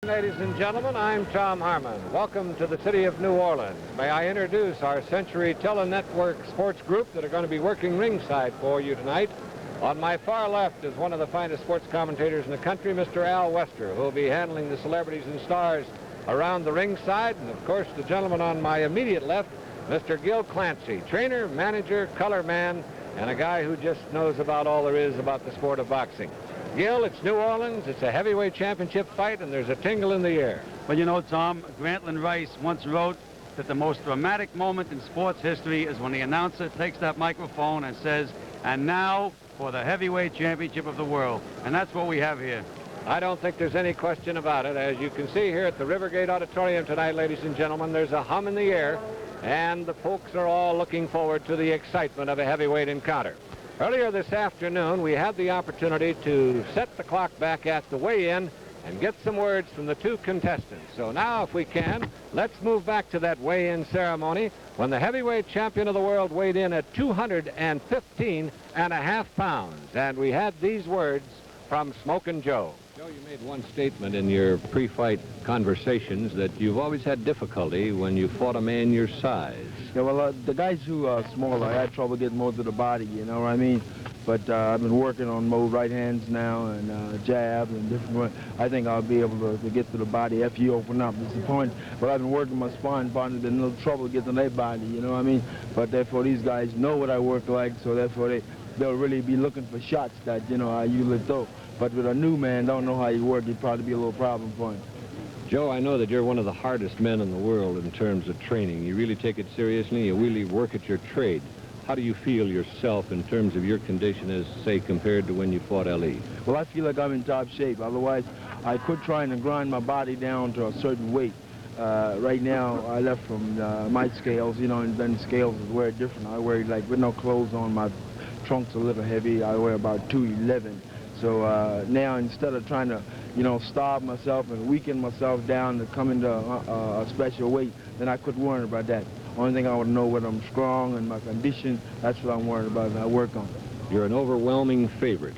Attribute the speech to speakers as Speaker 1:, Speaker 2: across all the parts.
Speaker 1: Ladies and gentlemen, I'm Tom Harmon. Welcome to the city of New Orleans. May I introduce our Century Tele-Network sports group that are going to be working ringside for you tonight. On my far left is one of the finest sports commentators in the country, Mr. Al Wester, who will be handling the celebrities and stars around the ringside. And, of course, the gentleman on my immediate left, Mr. Gil Clancy, trainer, manager, color man, and a guy who just knows about all there is about the sport of boxing. Gil, it's New Orleans, it's a heavyweight championship fight, and there's a tingle in the air.
Speaker 2: Well, you know, Tom, Grantland Rice once wrote that the most dramatic moment in sports history is when the announcer takes that microphone and says, "And now for the heavyweight championship of the world." And that's what we have here.
Speaker 1: I don't think there's any question about it. As you can see here at the Rivergate Auditorium tonight, ladies and gentlemen, there's a hum in the air, and the folks are all looking forward to the excitement of a heavyweight encounter. Earlier this afternoon, we had the opportunity to set the clock back at the weigh-in and get some words from the two contestants. So now, if we can, let's move back to that weigh-in ceremony when the heavyweight champion of the world weighed in at 215.5 pounds. And we had these words from Smokin Joe. Joe, you made one statement in your pre-fight conversations that you've always had difficulty when you fought a man your size.
Speaker 3: Yeah, well, the guys who are smaller, I had trouble getting more to the body, you know what I mean? But I've been working on more right hands now and jabs and different ones. I think I'll be able to get to the body after you open up. It's the point. But I've been working my sparring partner, been a little trouble getting to their body, you know what I mean? But therefore, these guys know what I work like, so therefore they'll really be looking for shots that, you know, I usually throw. But with a new man, don't know how you work, it'd probably be a little problem for him.
Speaker 1: Joe, I know that you're one of the hardest men in the world in terms of training. You really take it seriously. You really work at your trade. How do you feel yourself in terms of your condition as, say, compared to when you fought Ali?
Speaker 3: Well, I feel like I'm in top shape. Otherwise, I quit trying to grind my body down to a certain weight. Right now, I left from my scales, you know, and then scales is very different. I wear, like, with no clothes on, my trunk's a little heavy. I wear about 211. So now, instead of trying to, you know, starve myself and weaken myself down to come into a special weight, then I quit worrying about that. Only thing I want to know whether I'm strong and my condition, that's what I'm worried about, and I work on it.
Speaker 1: You're an overwhelming favorite.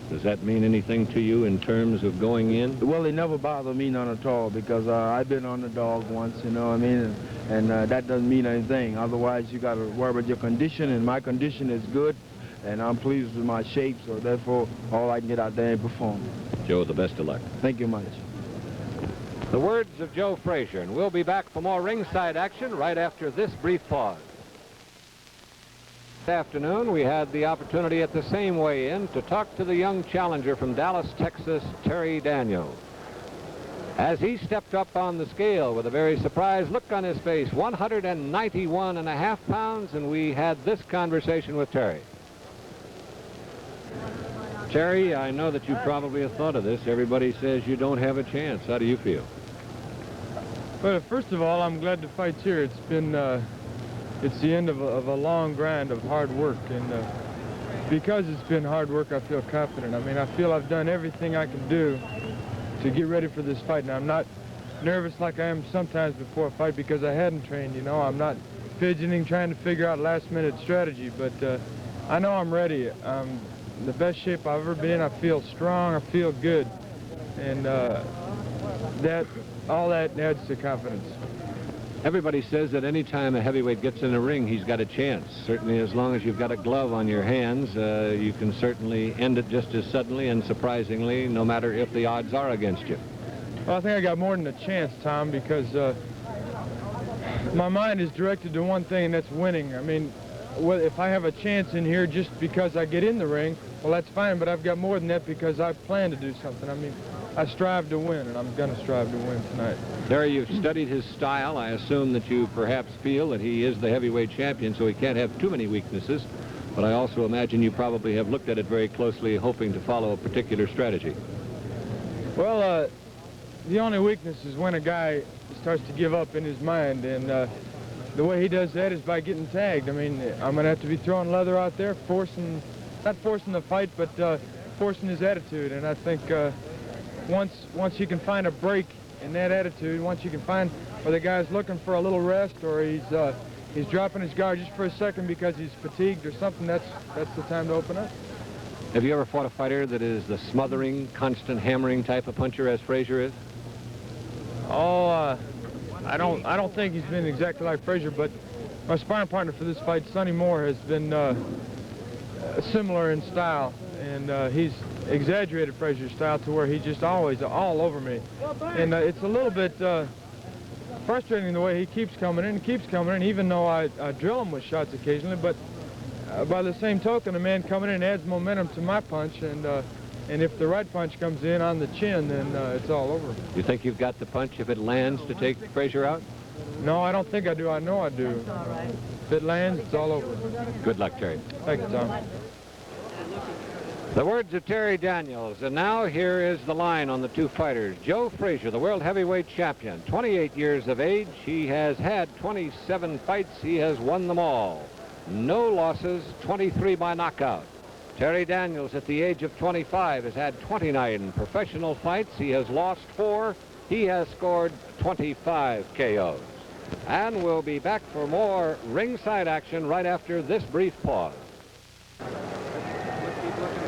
Speaker 1: Does that mean anything to you in terms of going in?
Speaker 3: Well, it never bothered me none at all, because I've been on the dog once, you know what I mean, and that doesn't mean anything. Otherwise, you got to worry about your condition, and my condition is good, and I'm pleased with my shape, so therefore, all I can get out there and perform.
Speaker 1: Joe, the best of luck.
Speaker 3: Thank you much.
Speaker 1: The words of Joe Frazier, and we'll be back for more ringside action right after this brief pause. This afternoon, we had the opportunity at the same weigh-in to talk to the young challenger from Dallas, Texas, Terry Daniels. As he stepped up on the scale with a very surprised look on his face, 191.5 pounds, and we had this conversation with Terry. Terry, I know that you probably have thought of this. Everybody says you don't have a chance. How do you feel?
Speaker 4: Well, first of all, I'm glad the fight's here. It's been, it's the end of a long grind of hard work, and because it's been hard work, I feel confident. I mean, I feel I've done everything I can do to get ready for this fight. Now, I'm not nervous like I am sometimes before a fight because I hadn't trained, you know. I'm not fidgeting, trying to figure out last-minute strategy, but I know I'm ready. The best shape I've ever been in. I feel strong, I feel good, and all that adds to confidence.
Speaker 1: Everybody says that any time a heavyweight gets in the ring, he's got a chance. Certainly, as long as you've got a glove on your hands, you can certainly end it just as suddenly and surprisingly, no matter if the odds are against you.
Speaker 4: Well, I think I got more than a chance, Tom, because my mind is directed to one thing, and that's winning. I mean, well, if I have a chance in here just because I get in the ring, well, that's fine, but I've got more than that because I plan to do something. I mean, I strive to win, and I'm going to strive to win tonight.
Speaker 1: Terry, you've studied his style. I assume that you perhaps feel that he is the heavyweight champion, so he can't have too many weaknesses. But I also imagine you probably have looked at it very closely, hoping to follow a particular strategy.
Speaker 4: Well, the only weakness is when a guy starts to give up in his mind, and the way he does that is by getting tagged. I mean, I'm going to have to be throwing leather out there, not forcing the fight, but forcing his attitude. And I think once you can find a break in that attitude, once you can find where the guy's looking for a little rest, or he's dropping his guard just for a second because he's fatigued or something, that's the time to open up.
Speaker 1: Have you ever fought a fighter that is the smothering, constant hammering type of puncher as Frazier is?
Speaker 4: Oh, I don't think he's been exactly like Frazier, but my sparring partner for this fight, Sonny Moore, has been similar in style, and he's exaggerated Frazier's style to where he's just always all over me. And it's a little bit frustrating the way he keeps coming in, even though I drill him with shots occasionally, but by the same token, a man coming in adds momentum to my punch, and if the right punch comes in on the chin, then it's all over.
Speaker 1: You think you've got the punch if it lands to take Frazier out?
Speaker 4: No, I don't think I do. I know I do. If it lands, it's all over.
Speaker 1: Good luck, Terry.
Speaker 4: Thank you, Tom.
Speaker 1: The words of Terry Daniels, and now here is the line on the two fighters. Joe Frazier, the world heavyweight champion, 28 years of age. He has had 27 fights. He has won them all. No losses, 23 by knockout. Terry Daniels, at the age of 25, has had 29 professional fights. He has lost 4. He has scored 25 KOs. And we'll be back for more ringside action right after this brief pause.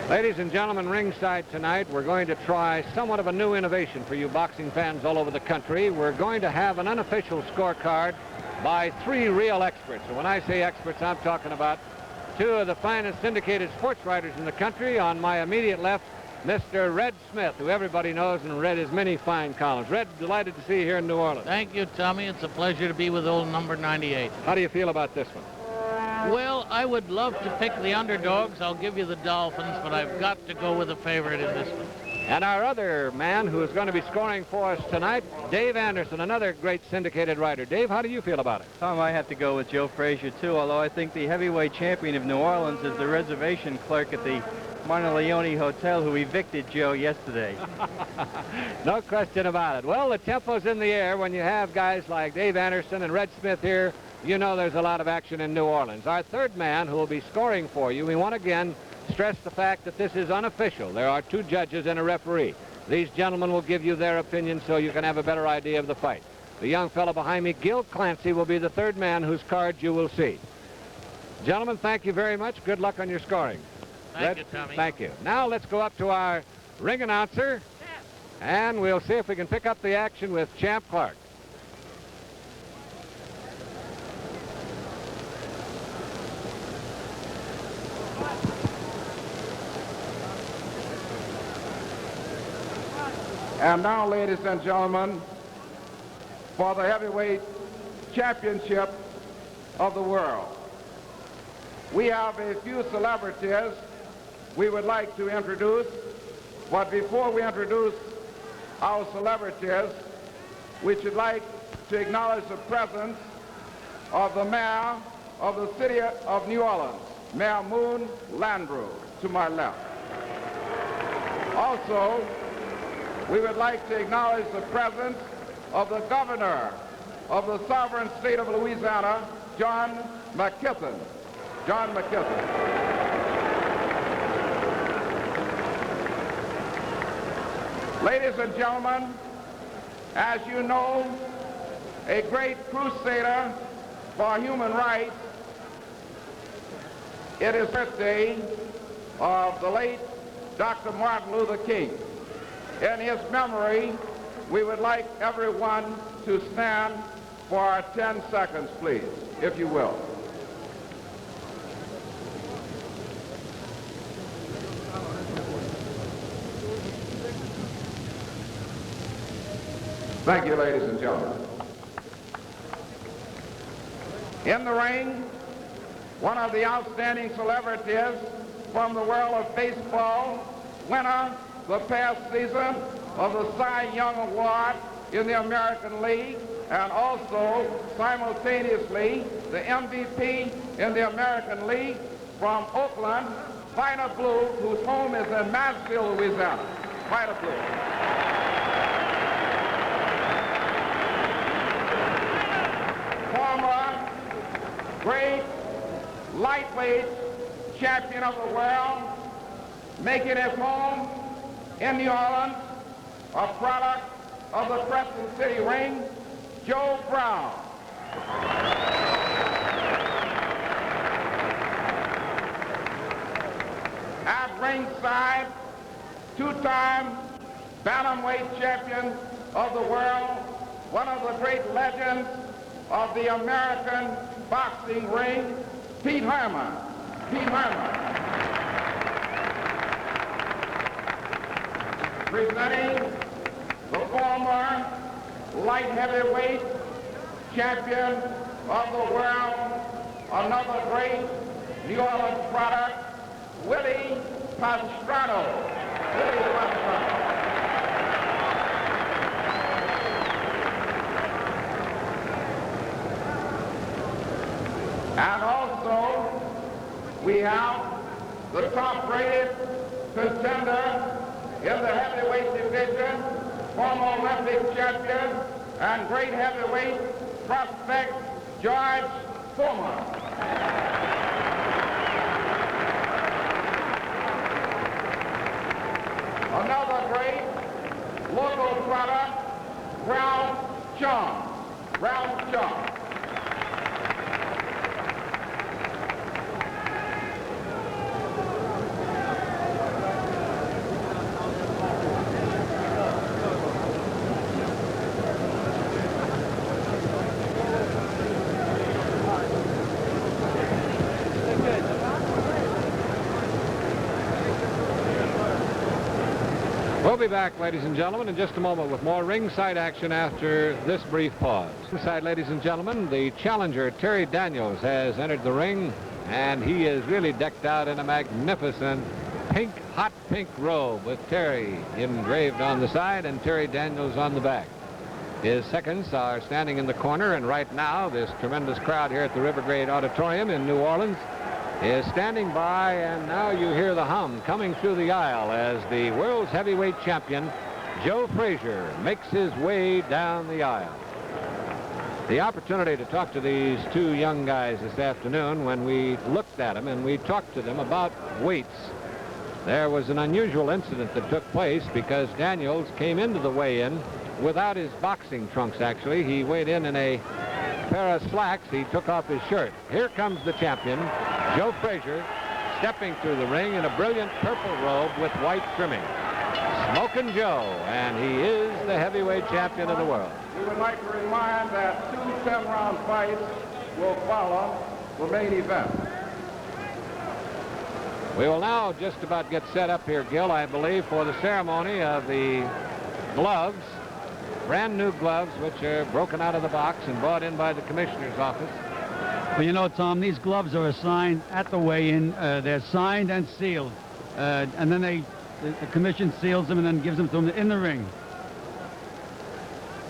Speaker 1: Ladies and gentlemen, ringside tonight, we're going to try somewhat of a new innovation for you boxing fans all over the country. We're going to have an unofficial scorecard by 3 real experts. And when I say experts, I'm talking about 2 of the finest syndicated sports writers in the country. On my immediate left, Mr. Red Smith, who everybody knows and read his many fine columns. Red, delighted to see you here in New Orleans.
Speaker 5: Thank you, Tommy. It's a pleasure to be with old number 98.
Speaker 1: How do you feel about this one?
Speaker 5: Well, I would love to pick the underdogs. I'll give you the Dolphins, but I've got to go with a favorite in this one.
Speaker 1: And our other man who is going to be scoring for us tonight, Dave Anderson, another great syndicated writer. Dave, how do you feel about it?
Speaker 6: Tom, I have to go with Joe Frazier, too, although I think the heavyweight champion of New Orleans is the reservation clerk at the Monteleone Hotel who evicted Joe yesterday.
Speaker 1: No question about it. Well, the tempo's in the air when you have guys like Dave Anderson and Red Smith here. You know there's a lot of action in New Orleans. Our third man who will be scoring for you, we want to again stress the fact that this is unofficial. There are 2 judges and a referee. These gentlemen will give you their opinion so you can have a better idea of the fight. The young fellow behind me, Gil Clancy, will be the third man whose card you will see. Gentlemen, thank you very much. Good luck on your scoring.
Speaker 5: Thank you, Tommy.
Speaker 1: Thank you. Now let's go up to our ring announcer, and we'll see if we can pick up the action with Champ Clark.
Speaker 7: And now, ladies and gentlemen, for the heavyweight championship of the world, we have a few celebrities we would like to introduce. But before we introduce our celebrities, we should like to acknowledge the presence of the mayor of the city of New Orleans, Mayor Moon Landreau, to my left. Also, we would like to acknowledge the presence of the governor of the sovereign state of Louisiana, John McKesson. John McKesson. Ladies and gentlemen, as you know, a great crusader for human rights, it is the birthday of the late Dr. Martin Luther King. In his memory, we would like everyone to stand for 10 seconds, please, if you will. Thank you, ladies and gentlemen. In the ring, one of the outstanding celebrities from the world of baseball, winner the past season of the Cy Young Award in the American League, and also simultaneously the MVP in the American League from Oakland, Vida Blue, whose home is in Mansfield, Louisiana. Vida Blue. Former great lightweight champion of the world, making his home in New Orleans, a product of the Crescent City ring, Joe Brown. At ringside, 2-time bantamweight champion of the world, one of the great legends of the American boxing ring, Pete Herman. Pete Herman. Presenting the former light heavyweight champion of the world, another great New Orleans product, Willie Pastrano. Willie Pastrano. And also, we have the top-rated contender in the heavyweight division, former Olympic champion and great heavyweight prospect, George Foreman. Another great local product, Ralph Chung. Ralph Chung.
Speaker 1: We'll be back, ladies and gentlemen, in just a moment with more ringside action after this brief pause. Inside, ladies and gentlemen, the challenger, Terry Daniels, has entered the ring, and he is really decked out in a magnificent pink, hot pink robe with Terry engraved on the side and Terry Daniels on the back. His seconds are standing in the corner, and right now, this tremendous crowd here at the Rivergrade Auditorium in New Orleans is standing by, and now you hear the hum coming through the aisle as the world's heavyweight champion, Joe Frazier, makes his way down the aisle. The opportunity to talk to these two young guys this afternoon, when we looked at them and we talked to them about weights, there was an unusual incident that took place because Daniels came into the weigh-in without his boxing trunks, actually. He weighed in a pair of slacks. He took off his shirt. Here comes the champion, Joe Frazier, stepping through the ring in a brilliant purple robe with white trimming. Smokin Joe, and he is the heavyweight champion of the world.
Speaker 7: We would like to remind that 2 10-round fights will follow the main event.
Speaker 1: We will now just about get set up here, Gil, I believe, for the ceremony of the gloves, brand new gloves, which are broken out of the box and brought in by the commissioner's office.
Speaker 2: Well, you know, Tom, these gloves are assigned at the weigh-in. They're signed and sealed. And then the commission seals them and then gives them to them in the ring.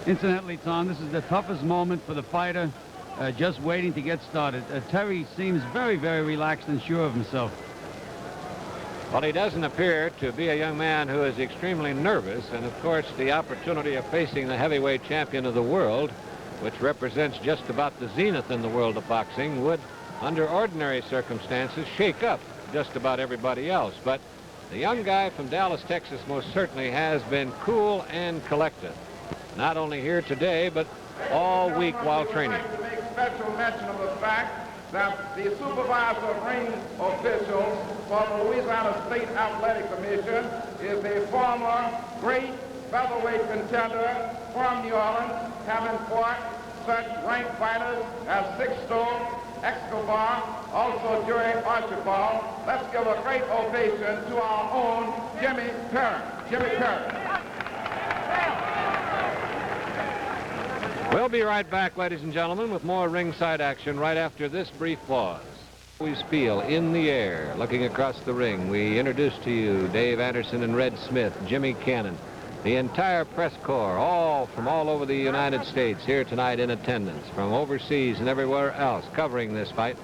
Speaker 2: Incidentally, Tom, this is the toughest moment for the fighter, just waiting to get started. Terry seems very, very relaxed and sure of himself.
Speaker 1: Well, he doesn't appear to be a young man who is extremely nervous, and of course the opportunity of facing the heavyweight champion of the world, which represents just about the zenith in the world of boxing, would, under ordinary circumstances, shake up just about everybody else. But the young guy from Dallas, Texas, most certainly has been cool and collected, not only here today, but all week while training.
Speaker 7: I would like to make special mention of the fact that the supervisor of ring officials for the Louisiana State Athletic Commission is a former great featherweight contender from New Orleans, having fought such ranked fighters as Sixto, Escobar, also Jerry Archibald. Let's give a great ovation to our own Jimmy Perry. Jimmy Perry.
Speaker 1: We'll be right back, ladies and gentlemen, with more ringside action right after this brief pause. We feel in the air, looking across the ring. We introduce to you Dave Anderson and Red Smith, Jimmy Cannon, the entire press corps, all from all over the United States here tonight in attendance, from overseas and everywhere else covering this fight.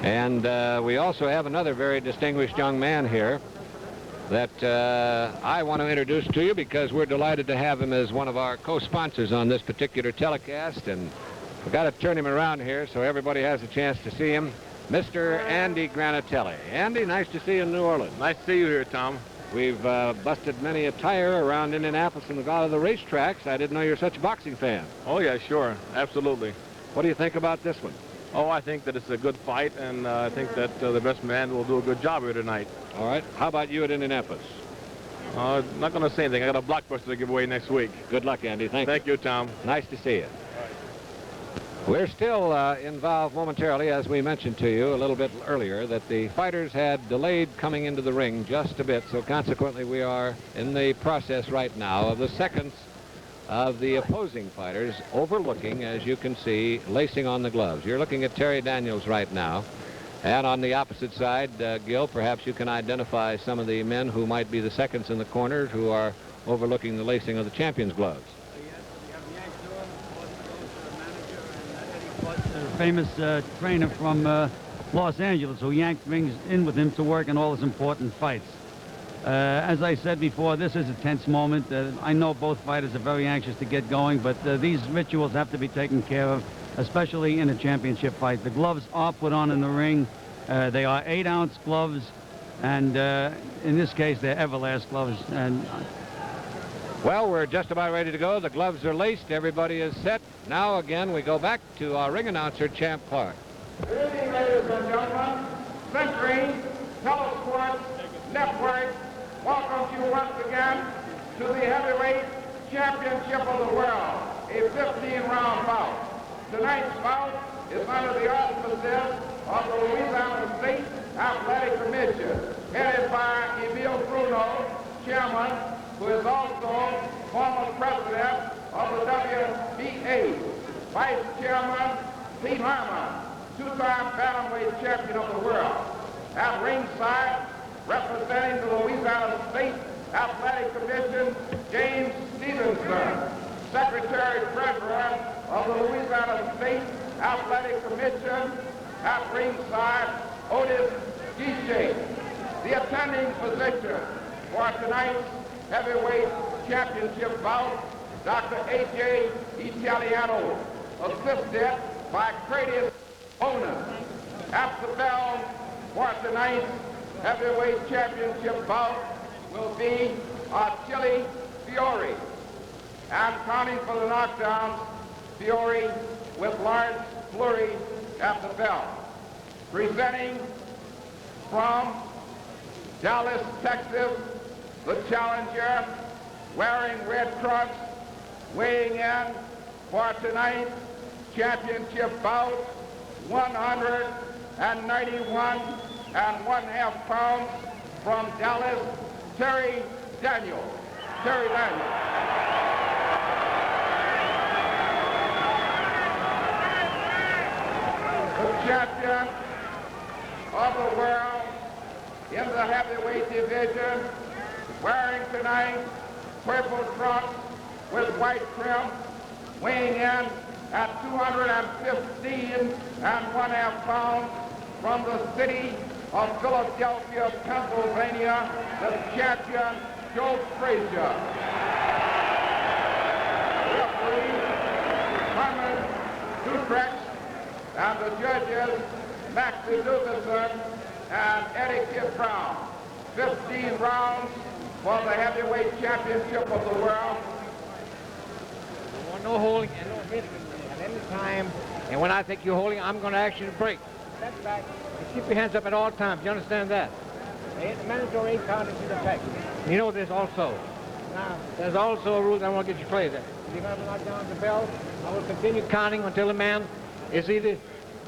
Speaker 1: And we also have another very distinguished young man here that I want to introduce to you because we're delighted to have him as one of our co-sponsors on this particular telecast, and we've got to turn him around here so everybody has a chance to see him. Mr. Andy Granatelli. Andy, nice to see you in New Orleans.
Speaker 8: Nice to see you here, Tom.
Speaker 1: We've busted many a tire around Indianapolis and a lot of the racetracks. I didn't know you're such a boxing fan.
Speaker 8: Oh, yeah, sure. Absolutely.
Speaker 1: What do you think about this one?
Speaker 8: Oh, I think that it's a good fight, and I think that the best man will do a good job here tonight.
Speaker 1: All right. How about you at Indianapolis?
Speaker 8: Not going to say anything. I got a blockbuster to give away next week.
Speaker 1: Good luck, Andy. Thank you.
Speaker 8: Thank you, Tom.
Speaker 1: Nice to see you. We're still involved momentarily, as we mentioned to you a little bit earlier, that the fighters had delayed coming into the ring just a bit, so consequently we are in the process right now of the seconds of the opposing fighters overlooking, as you can see, lacing on the gloves. You're looking at Terry Daniels right now. And on the opposite side, Gil, perhaps you can identify some of the men who might be the seconds in the corners who are overlooking the lacing of the champion's gloves.
Speaker 2: The famous trainer from Los Angeles, who Yank brings in with him to work in all his important fights. As I said before, this is a tense moment. I know both fighters are very anxious to get going, but these rituals have to be taken care of, especially in a championship fight. The gloves are put on in the ring. They are 8-ounce gloves, and in this case, they're Everlast gloves. And
Speaker 1: well, we're just about ready to go. The gloves are laced. Everybody is set. Now, again, we go back to our ring announcer, Champ Clark.
Speaker 7: Good evening, ladies and gentlemen. Century Telesports Network welcomes you once again to the heavyweight championship of the world, a 15-round bout. Tonight's bout is under the auspices of the Louisiana State Athletic Commission, headed by Emile Bruno, chairman, who is also former president of the WBA, vice chairman Pete Harmon, two-time bantamweight champion of the world. At ringside, representing the Louisiana State Athletic Commission, James Stevenson, Secretary Treasurer of the Louisiana State Athletic Commission. At ringside, Otis Guichet. The attending physician for tonight's heavyweight championship bout, Dr. A.J. Italiano, assisted by Cradius Bonin. At the bell for tonight's heavyweight championship bout will be Achille Fiore. And counting for the knockdowns, Fiore with Lawrence Fleury at the bell. Presenting from Dallas, Texas, the challenger, wearing red trunks, weighing in for tonight's championship bout, 191.5 pounds, from Dallas, Terry Daniels. Terry Daniels. The champion of the world in the heavyweight division, wearing tonight purple trunks with white trim, weighing in at 215.5 pounds, from the city of Philadelphia, Pennsylvania, the champion, Joe Frazier. Referee, Herman Dutrex, and the judges, Maxie Lucas and Eddie Kid Brown. 15 rounds for the heavyweight championship of the world.
Speaker 9: No holding and no hitting at any time. And when I think you're holding, I'm going to ask you to break. Step back and keep your hands up at all times. You understand that? The mandatory 8 count is in effect. You know this also. Now, there's also a rule that I want to get you played. If you're going to knock down the bell, I will continue counting until the man is either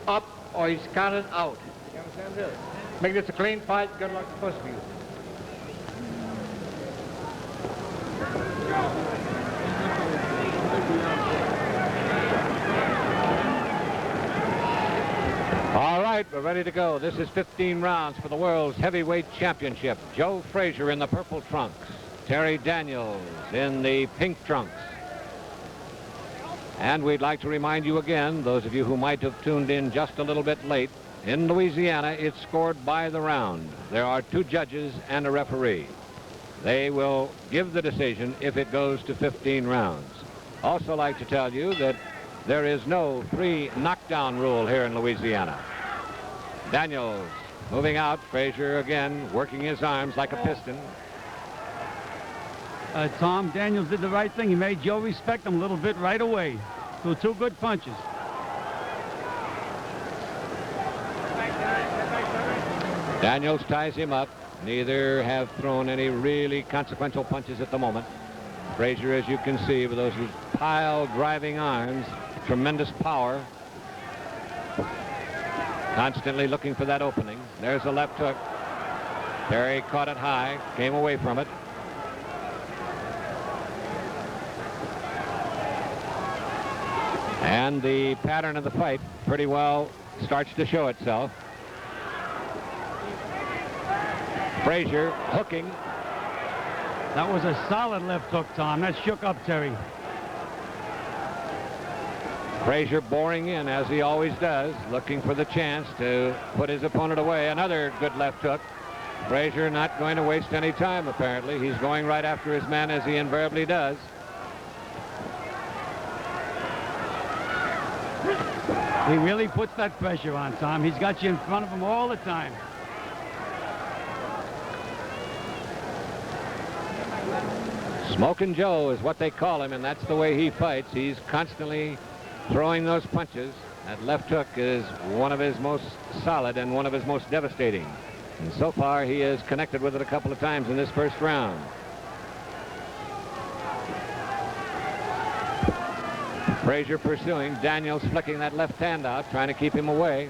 Speaker 9: up or he's counted out. You understand this? Make this a clean fight. Good luck to both of you.
Speaker 1: All right, we're ready to go. This is 15 rounds for the World's Heavyweight Championship. Joe Frazier in the purple trunks. Terry Daniels in the pink trunks. And we'd like to remind you again, those of you who might have tuned in just a little bit late, in Louisiana, it's scored by the round. There are 2 judges and a referee. They will give the decision if it goes to 15 rounds. Also like to tell you that there is no 3 knockdown rule here in Louisiana. Daniels moving out. Frazier again working his arms like a piston.
Speaker 2: Tom, Daniels did the right thing. He made Joe respect him a little bit right away. Threw 2 good punches.
Speaker 1: Daniels ties him up. Neither have thrown any really consequential punches at the moment. Frazier, as you can see, with those pile-driving arms, tremendous power. Constantly looking for that opening. There's a left hook. Terry caught it high, came away from it. And the pattern of the fight pretty well starts to show itself. Frazier hooking.
Speaker 2: That was a solid left hook, Tom. That shook up Terry.
Speaker 1: Frazier boring in, as he always does, looking for the chance to put his opponent away. Another good left hook. Frazier not going to waste any time, apparently. He's going right after his man, as he invariably does.
Speaker 2: He really puts that pressure on, Tom. He's got you in front of him all the time.
Speaker 1: Smokin Joe is what they call him, and that's the way he fights. He's constantly throwing those punches. That left hook is one of his most solid and one of his most devastating. And so far, he has connected with it a couple of times in this first round. Frazier pursuing. Daniels flicking that left hand out, trying to keep him away.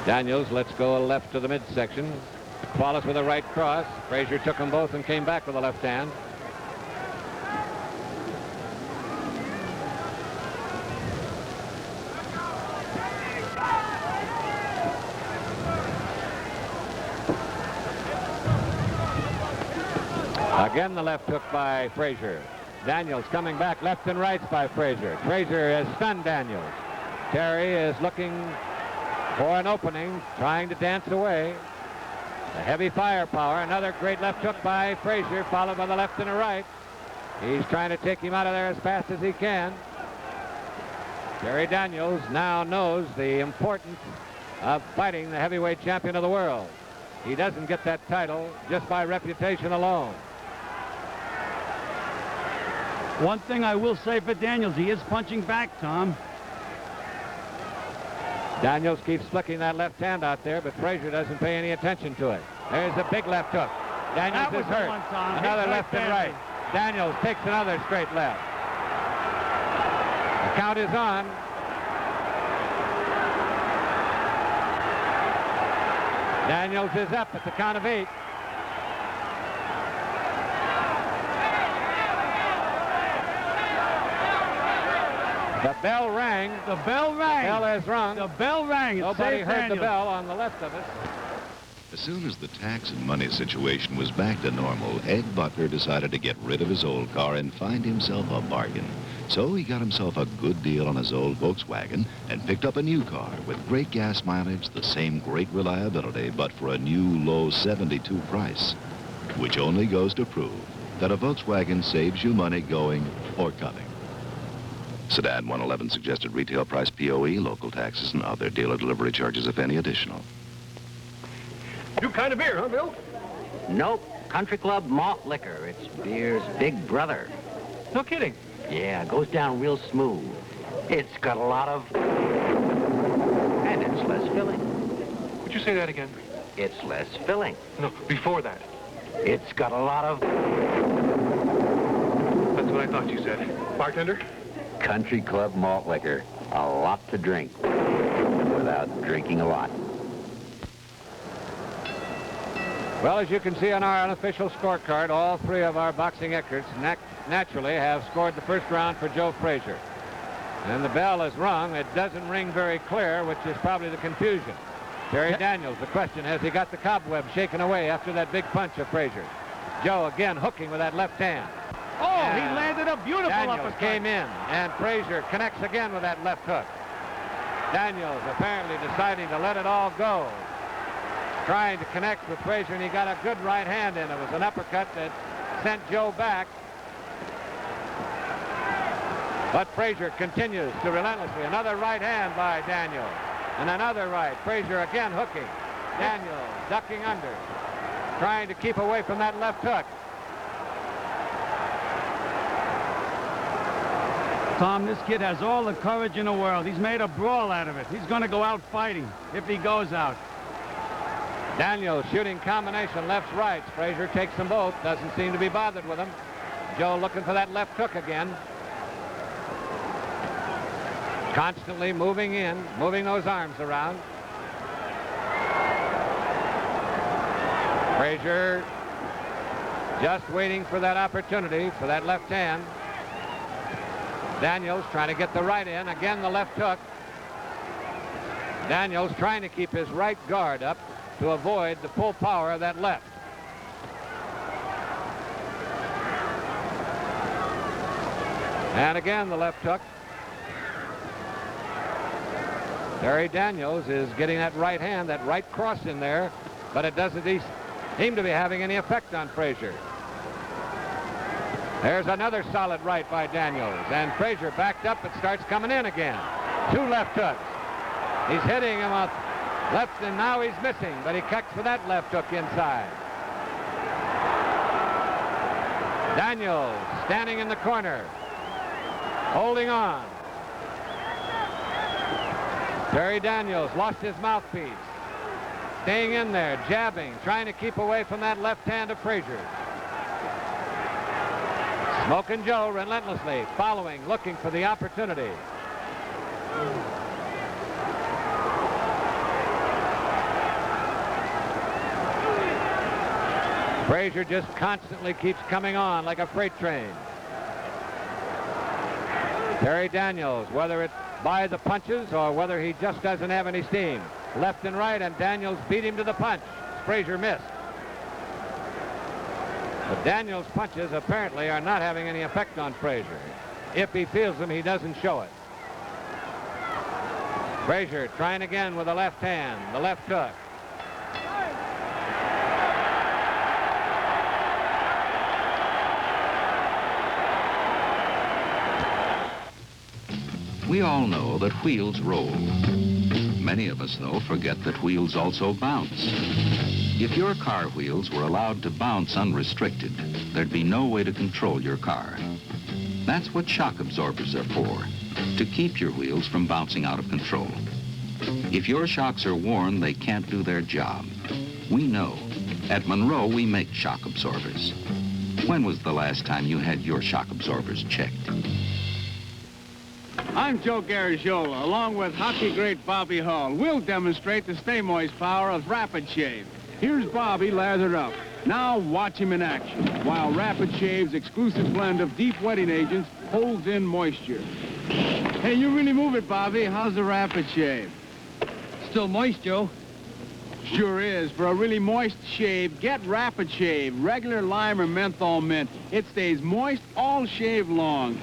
Speaker 1: Daniels lets go a left to the midsection. Follows with a right cross. Frazier took them both and came back with a left hand. Again, the left hook by Frazier. Daniels coming back left and right by Frazier. Frazier has stunned Daniels. Terry is looking for an opening, trying to dance away. The heavy firepower. Another great left hook by Frazier, followed by the left and a right. He's trying to take him out of there as fast as he can. Terry Daniels now knows the importance of fighting the heavyweight champion of the world. He doesn't get that title just by reputation alone.
Speaker 2: One thing I will say for Daniels, he is punching back, Tom.
Speaker 1: Daniels keeps flicking that left hand out there, but Frazier doesn't pay any attention to it. There's a big left hook. Daniels is hurt. Another left and right. Daniels takes another straight left. The count is on. Daniels is up at the count of 8. The bell rang.
Speaker 2: The bell rang.
Speaker 1: Bell has rung.
Speaker 2: The bell rang.
Speaker 1: Nobody heard the bell on the left of us.
Speaker 10: As soon as the tax and money situation was back to normal, Ed Butler decided to get rid of his old car and find himself a bargain. So he got himself a good deal on his old Volkswagen and picked up a new car with great gas mileage, the same great reliability, but for a new low 72 price, which only goes to prove that a Volkswagen saves you money going or coming. Sedan 111 suggested retail price POE, local taxes and other dealer delivery charges, if any, additional.
Speaker 8: New kind of beer, huh, Bill?
Speaker 11: Nope. Country Club malt liquor. It's beer's big brother.
Speaker 8: No kidding.
Speaker 11: Yeah, goes down real smooth. It's got a lot of... and it's less filling.
Speaker 8: Would you say that again?
Speaker 11: It's less filling.
Speaker 8: No, before that.
Speaker 11: It's got a lot of...
Speaker 8: That's what I thought you said. Bartender?
Speaker 11: Country Club malt liquor. A lot to drink without drinking a lot.
Speaker 1: Well, as you can see on our unofficial scorecard, all three of our boxing experts naturally have scored the first round for Joe Frazier. And the bell is rung. It doesn't ring very clear, which is probably the confusion. Terry Daniels, the question, has he got the cobweb shaken away after that big punch of Frazier? Joe again hooking with that left hand.
Speaker 2: Oh, and he landed a beautiful
Speaker 1: Daniels
Speaker 2: uppercut.
Speaker 1: came in, and Frazier connects again with that left hook. Daniels apparently deciding to let it all go. Trying to connect with Frazier, and he got a good right hand in. It was an uppercut that sent Joe back. But Frazier continues to relentlessly. Another right hand by Daniels. And another right. Frazier again hooking. Daniels ducking under. Trying to keep away from that left hook.
Speaker 2: Tom, this kid has all the courage in the world. He's made a brawl out of it. He's going to go out fighting if he goes out.
Speaker 1: Daniels shooting combination, lefts, rights. Frazier takes them both. Doesn't seem to be bothered with them. Joe looking for that left hook again. Constantly moving in, moving those arms around. Frazier just waiting for that opportunity for that left hand. Daniels trying to get the right in. Again, the left hook. Daniels trying to keep his right guard up to avoid the full power of that left. And again, the left hook. Terry Daniels is getting that right hand, that right cross in there, but it doesn't seem to be having any effect on Frazier. There's another solid right by Daniels, and Frazier backed up. It starts coming in again. Two left hooks. He's hitting him up left, and now he's missing, but he cuts for that left hook inside. Daniels standing in the corner, holding on. Terry Daniels lost his mouthpiece. Staying in there, jabbing, trying to keep away from that left hand of Frazier. Smokin Joe relentlessly following, looking for the opportunity. Frazier just constantly keeps coming on like a freight train. Terry Daniels, whether it's by the punches or whether he just doesn't have any steam. Left and right, and Daniels beat him to the punch. Frazier missed. But Daniels' punches apparently are not having any effect on Frazier. If he feels them, he doesn't show it. Frazier trying again with the left hand, the left hook.
Speaker 10: We all know that wheels roll. Many of us, though, forget that wheels also bounce. If your car wheels were allowed to bounce unrestricted, there'd be no way to control your car. That's what shock absorbers are for, to keep your wheels from bouncing out of control. If your shocks are worn, they can't do their job. We know. At Monroe, we make shock absorbers. When was the last time you had your shock absorbers checked?
Speaker 12: I'm Joe Garagiola, along with hockey great Bobby Hull. We'll demonstrate the Stay Moist power of Rapid Shave. Here's Bobby lathered up. Now watch him in action, while Rapid Shave's exclusive blend of deep wetting agents holds in moisture. Hey, you really move it, Bobby. How's the Rapid Shave?
Speaker 2: Still moist, Joe.
Speaker 12: Sure is. For a really moist shave, get Rapid Shave, regular lime or menthol mint. It stays moist all shave long.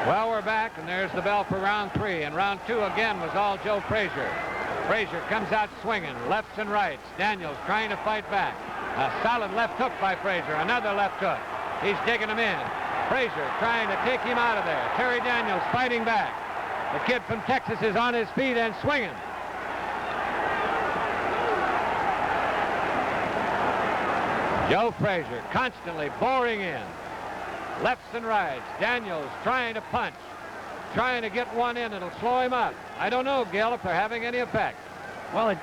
Speaker 1: Well, we're back, and there's the bell for round 3. And round 2 again was all Joe Frazier. Frazier comes out swinging, lefts and rights. Daniels trying to fight back. A solid left hook by Frazier. Another left hook. He's digging him in. Frazier trying to take him out of there. Terry Daniels fighting back. The kid from Texas is on his feet and swinging. Joe Frazier constantly boring in. Lefts and rights. Daniels trying to punch. Trying to get one in. It'll slow him up. I don't know, Gil, if they're having any effect.
Speaker 2: Well, it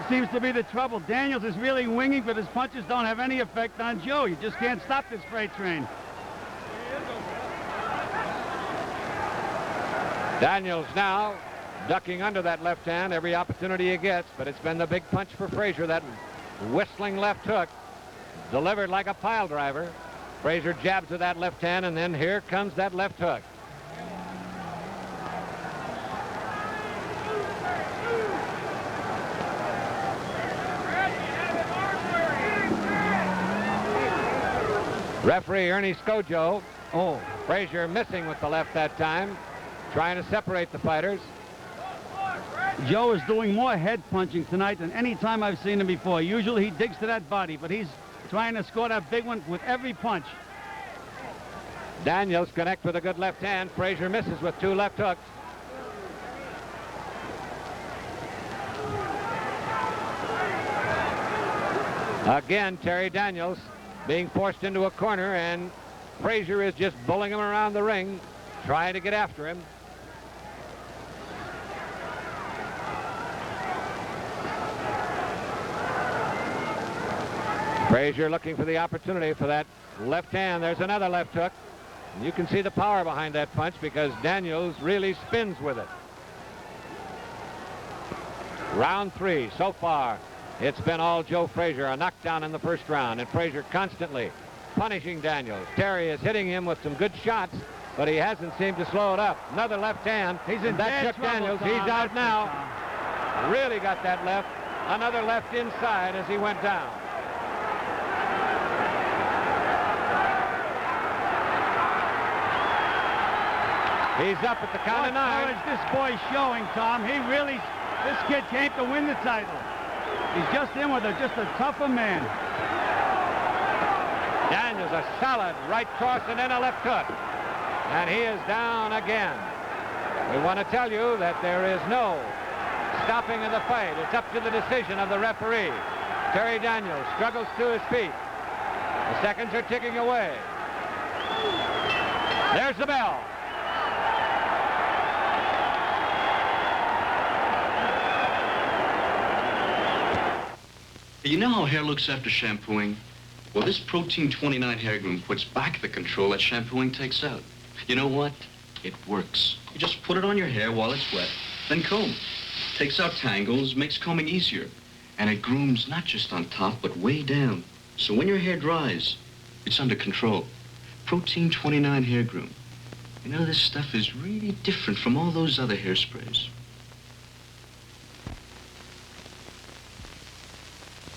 Speaker 2: seems to be the trouble. Daniels is really winging, but his punches don't have any effect on Joe. You just can't stop this freight train.
Speaker 1: Daniels now ducking under that left hand every opportunity he gets, but it's been the big punch for Frazier, that whistling left hook, delivered like a pile driver. Frazier jabs with that left hand, and then here comes that left hook. Referee Ernie Scojo. Oh, Frazier missing with the left that time, trying to separate the fighters.
Speaker 2: Joe is doing more head punching tonight than any time I've seen him before. Usually he digs to that body, but he's trying to score that big one with every punch.
Speaker 1: Daniels connects with a good left hand. Frazier misses with two left hooks. Again, Terry Daniels being forced into a corner, and Frazier is just bullying him around the ring, trying to get after him. Frazier looking for the opportunity for that left hand. There's another left hook. You can see the power behind that punch because Daniels really spins with it. Round 3 so far. It's been all Joe Frazier, a knockdown in the first round, and Frazier constantly punishing Daniels. Terry is hitting him with some good shots, but he hasn't seemed to slow it up. Another left hand.
Speaker 2: He's in
Speaker 1: that
Speaker 2: bad
Speaker 1: shook
Speaker 2: trouble,
Speaker 1: Daniels.
Speaker 2: Tom.
Speaker 1: He's out now. Really got that left. Another left inside as he went down. He's up at the count of 9.
Speaker 2: What courage this boy's showing, Tom. This kid came to win the title. He's just in with just a tougher man.
Speaker 1: Daniels, a solid right cross and then a left hook. And he is down again. We want to tell you that there is no stopping of the fight. It's up to the decision of the referee. Terry Daniels struggles to his feet. The seconds are ticking away. There's the bell.
Speaker 13: You know how hair looks after shampooing? Well, this Protein 29 hair groom puts back the control that shampooing takes out. You know what? It works. You just put it on your hair while it's wet, then comb. Takes out tangles, makes combing easier. And it grooms not just on top, but way down. So when your hair dries, it's under control. Protein 29 hair groom. You know, this stuff is really different from all those other hairsprays.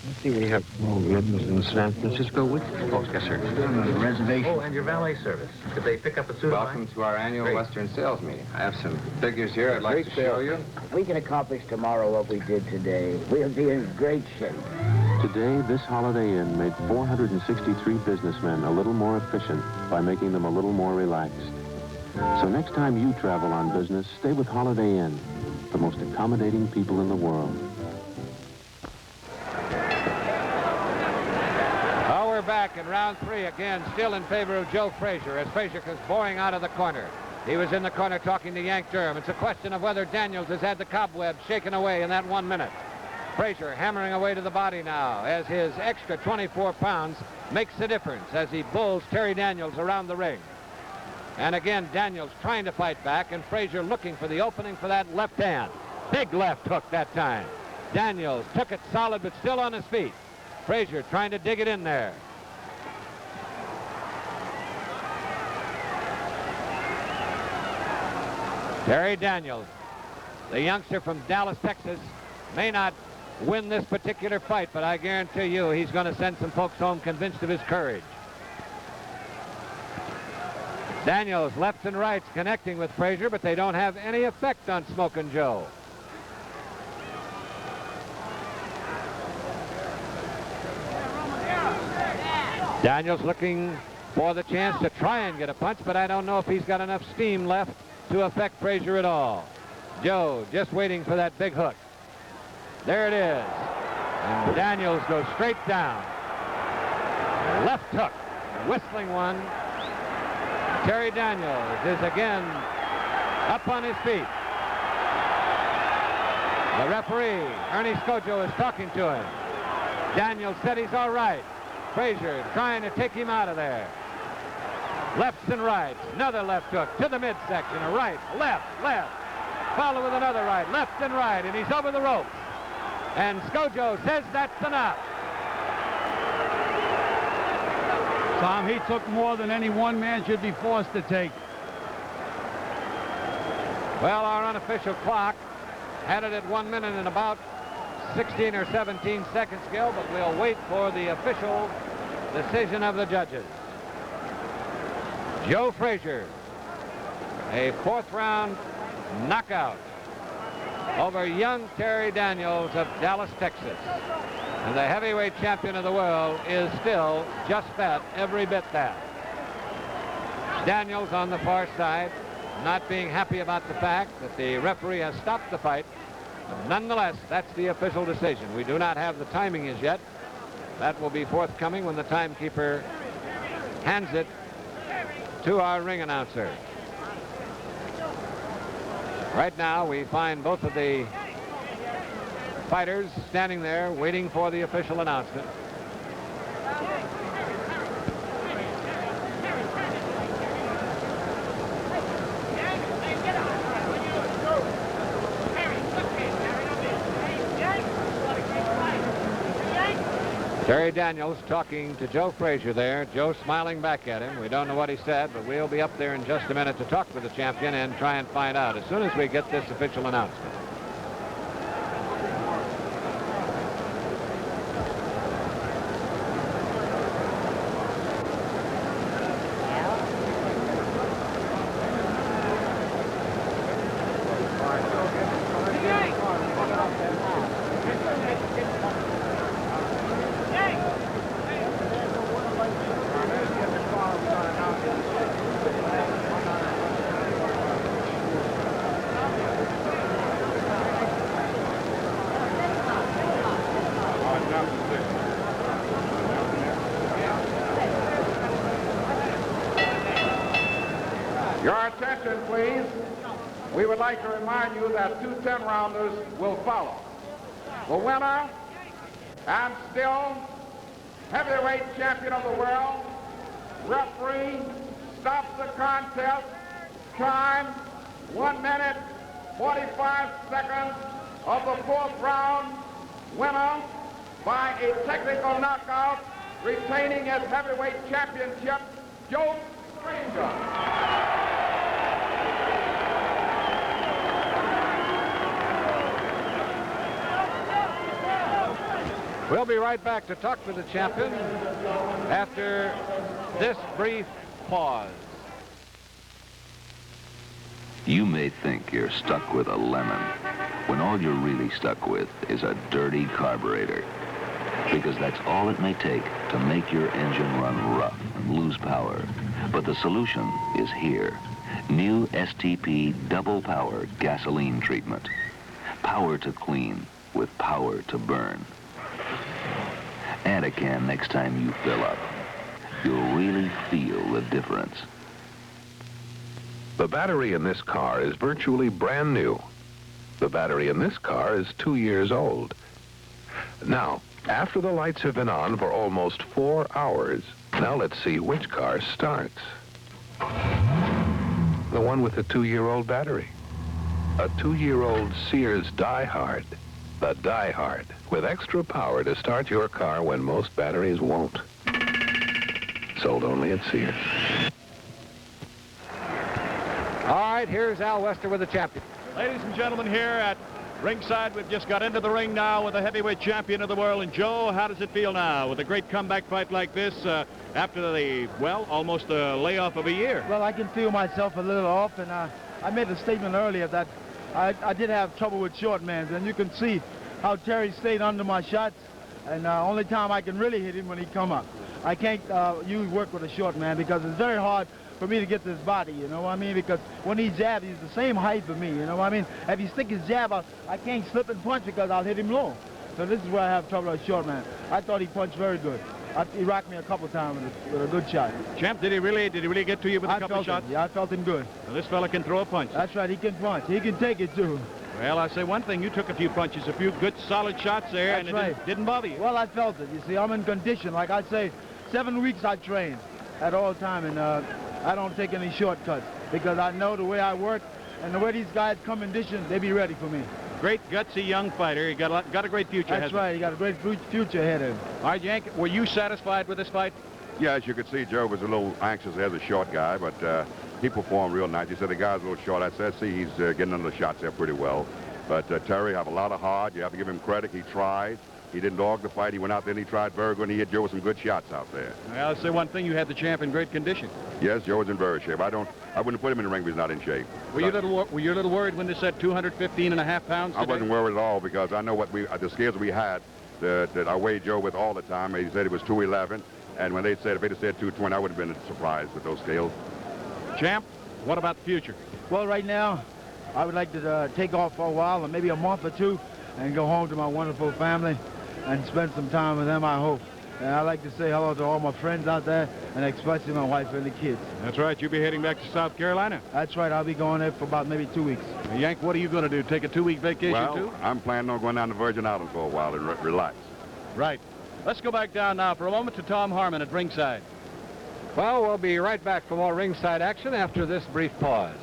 Speaker 14: Let's see, we have rooms in San Francisco with folks. Yes, sir.
Speaker 15: Reservation.
Speaker 14: Oh, and your valet service. Could they pick up a suit?
Speaker 15: Welcome to our annual Western sales meeting. I have some figures here I'd like to show you.
Speaker 11: We can accomplish tomorrow what we did today. We'll be in great shape.
Speaker 16: Today, this Holiday Inn made 463 businessmen a little more efficient by making them a little more relaxed. So next time you travel on business, stay with Holiday Inn, the most accommodating people in the world.
Speaker 1: We're back in round 3 again, still in favor of Joe Frazier as Frazier comes boring out of the corner. He was in the corner talking to Yank Durham. It's a question of whether Daniels has had the cobwebs shaken away in that 1 minute. Frazier hammering away to the body now as his extra 24 pounds makes the difference as he bulls Terry Daniels around the ring. And again, Daniels trying to fight back and Frazier looking for the opening for that left hand. Big left hook that time. Daniels took it solid but still on his feet. Frazier trying to dig it in there. Terry Daniels, the youngster from Dallas, Texas, may not win this particular fight, but I guarantee you he's going to send some folks home convinced of his courage. Daniels lefts and rights connecting with Frazier, but they don't have any effect on Smokin Joe. Daniels looking for the chance to try and get a punch, but I don't know if he's got enough steam left to affect Frazier at all. Joe just waiting for that big hook. There it is. And Daniels goes straight down. Left hook. Whistling one. Terry Daniels is again up on his feet. The referee, Ernie Scoggio, is talking to him. Daniels said he's all right. Frazier trying to take him out of there. Lefts and rights. Another left hook to the midsection. A right, left, left. Followed with another right, left and right, and he's over the ropes. And Scoggio says that's enough.
Speaker 2: Tom, he took more than any one man should be forced to take.
Speaker 1: Well, our unofficial clock had it at 1 minute and about 16 or 17 seconds, Gil, but we'll wait for the official decision of the judges. Joe Frazier, a 4th round knockout over young Terry Daniels of Dallas, Texas. And the heavyweight champion of the world is still just that, every bit that. Daniels on the far side, not being happy about the fact that the referee has stopped the fight. But nonetheless, that's the official decision. We do not have the timing as yet. That will be forthcoming when the timekeeper hands it to our ring announcer. Right now, we find both of the fighters standing there waiting for the official announcement. Terry Daniels talking to Joe Frazier there. Joe smiling back at him. We don't know what he said, but we'll be up there in just a minute to talk with the champion and try and find out as soon as we get this official announcement.
Speaker 7: Your attention, please. We would like to remind you that 2 10-rounders will follow. The winner and still heavyweight champion of the world, referee stops the contest. Time, 1 minute, 45 seconds of the 4th round. Winner by a technical knockout, retaining his heavyweight championship, Joe Frazier.
Speaker 1: We'll be right back to talk with the champion after this brief pause.
Speaker 10: You may think you're stuck with a lemon when all you're really stuck with is a dirty carburetor. Because that's all it may take to make your engine run rough and lose power. But the solution is here. New STP Double Power Gasoline Treatment. Power to clean with power to burn. Add a can next time you fill up. You'll really feel the difference.
Speaker 17: The battery in this car is virtually brand new. The battery in this car is 2 years old. Now, after the lights have been on for almost 4 hours, now let's see which car starts. The one with the 2-year-old battery. A 2-year-old Sears Die Hard. The Die Hard, with extra power to start your car when most batteries won't. Sold only at Sears.
Speaker 1: All right, here's Al Wester with the champion.
Speaker 18: Ladies and gentlemen, here at ringside, we've just got into the ring now with the heavyweight champion of the world. And Joe, how does it feel now with a great comeback fight like this after the, well, almost a layoff of a year?
Speaker 3: Well, I can feel myself a little off, and I made a statement earlier that I did have trouble with short mans, and you can see how Terry stayed under my shots, and only time I can really hit him when he come up. I can't use work with a short man because it's very hard for me to get this body, you know what I mean? Because when he jabs, he's the same height for me, you know what I mean? If he stick his jab out, I can't slip and punch because I'll hit him low. So this is where I have trouble with a short man. I thought he punched very good. He rocked me a couple times with a good shot.
Speaker 18: Champ, did he really get to you with a couple shots?
Speaker 3: Yeah, I felt him good.
Speaker 18: Well, this fella can throw a punch.
Speaker 3: That's right, he can punch. He can take it too.
Speaker 18: Well, I say one thing, you took a few punches, a few good solid shots there,
Speaker 3: That's
Speaker 18: and
Speaker 3: right.
Speaker 18: It didn't bother you.
Speaker 3: Well, I felt it. You see, I'm in condition. Like I say, 7 weeks I train at all time, and I don't take any shortcuts because I know the way I work and the way these guys come in condition, they be ready for me.
Speaker 18: Great, gutsy young fighter. He got a great future ahead.
Speaker 3: That's right. He got a great future ahead of him.
Speaker 18: All right, Yank, were you satisfied with this fight?
Speaker 19: Yeah, as you could see, Joe was a little anxious as a short guy, but he performed real nice. He said the guy's a little short. I said, see, he's getting under the shots there pretty well. But Terry have a lot of heart. You have to give him credit. He tried. He didn't dog the fight. He went out there and he tried very good, and he hit Joe with some good shots out there.
Speaker 18: Well, I'll say one thing, you had the champ in great condition.
Speaker 19: Yes, Joe was in very shape. I wouldn't put him in the ring if he's not in shape.
Speaker 18: Were you a little worried when they said 215.5 pounds today?
Speaker 19: I wasn't worried at all because I know what the scales we had that I weighed Joe with all the time. He said it was 211, and when if they'd have said 220, I would have been surprised with those scales.
Speaker 18: Champ, what about the future?
Speaker 3: Well, right now, I would like to take off for a while, or maybe a month or two, and go home to my wonderful family and spend some time with them, I hope. And I'd like to say hello to all my friends out there, and especially my wife and the kids.
Speaker 18: That's right. You'll be heading back to South Carolina.
Speaker 3: That's right. I'll be going there for about maybe 2 weeks.
Speaker 18: Yank, what are you going to do? Take a 2-week vacation,
Speaker 19: Well,
Speaker 18: too?
Speaker 19: I'm planning on going down to Virgin Islands for a while and relax.
Speaker 18: Right. Let's go back down now for a moment to Tom Harmon at ringside.
Speaker 1: Well, we'll be right back for more ringside action after this brief pause.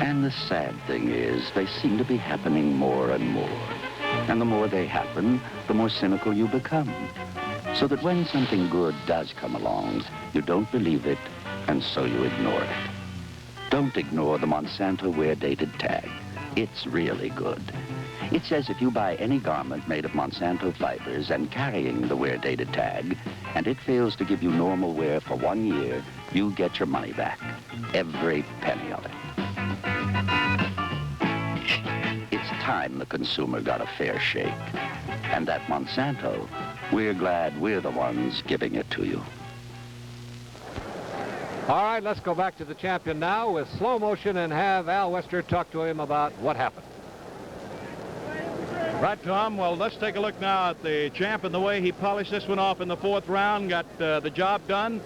Speaker 11: And the sad thing is, they seem to be happening more and more. And the more they happen, the more cynical you become. So that when something good does come along, you don't believe it, and so you ignore it. Don't ignore the Monsanto wear-dated tag. It's really good. It says if you buy any garment made of Monsanto fibers and carrying the wear-dated tag, and it fails to give you normal wear for 1 year, you get your money back. Every penny of it. It's time the consumer got a fair shake. And at Monsanto, we're glad we're the ones giving it to you.
Speaker 1: All right, let's go back to the champion now with slow motion and have Al Wester talk to him about what happened.
Speaker 18: Right, Tom. Well, let's take a look now at the champ and the way he polished this one off in the 4th round, got the job done.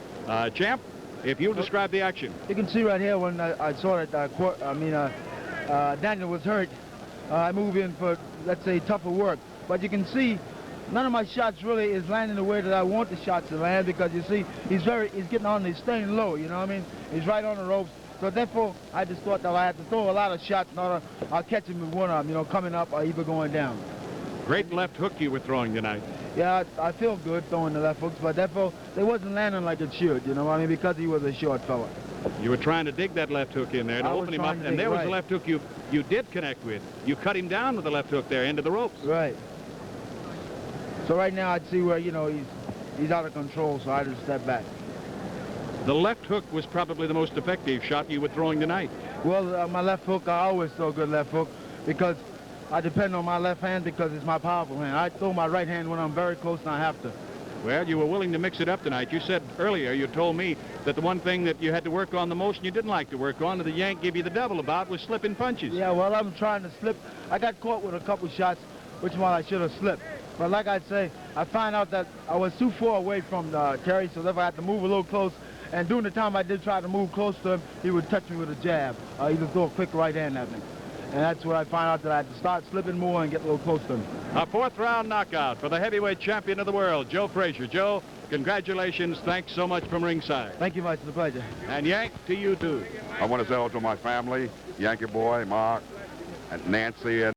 Speaker 18: Champ, if you'll describe the action.
Speaker 3: You can see right here when I saw that Daniel was hurt, I moved in for, let's say, tougher work. But you can see none of my shots really is landing the way that I want the shots to land, because you see he's getting on, he's staying low, you know what I mean? He's right on the ropes. So therefore, I just thought that I had to throw a lot of shots in order I'll catch him with one arm, coming up or either going down.
Speaker 18: Great left hook you were throwing tonight.
Speaker 3: Yeah, I feel good throwing the left hooks, but therefore they wasn't landing like it should, you know what I mean? Because he was a short fella.
Speaker 18: You were trying to dig that left hook in there to open him up, and there was the left hook you did connect with. You cut him down with the left hook there into the ropes.
Speaker 3: Right. So right now I'd see where, he's out of control, so I just step back.
Speaker 18: The left hook was probably the most effective shot you were throwing tonight.
Speaker 3: Well, my left hook, I always throw a good left hook because I depend on my left hand because it's my powerful hand. I throw my right hand when I'm very close and I have to.
Speaker 18: Well, you were willing to mix it up tonight. You said earlier, you told me that the one thing that you had to work on the most and you didn't like to work on, and the Yank gave you the devil about, was slipping punches.
Speaker 3: Yeah, well, I'm trying to slip. I got caught with a couple shots, which one I should have slipped. But like I say, I found out that I was too far away from Terry, so therefore I had to move a little close. And during the time I did try to move close to him, he would touch me with a jab. Either throw a quick right hand at me. And that's where I found out that I had to start slipping more and get a little close to him.
Speaker 18: A 4th round knockout for the heavyweight champion of the world, Joe Frazier. Joe, congratulations. Thanks so much from ringside.
Speaker 3: Thank you much. It's a pleasure.
Speaker 18: And Yank, to you too.
Speaker 19: I want to say hello to my family, Yankee Boy, Mark, and Nancy, and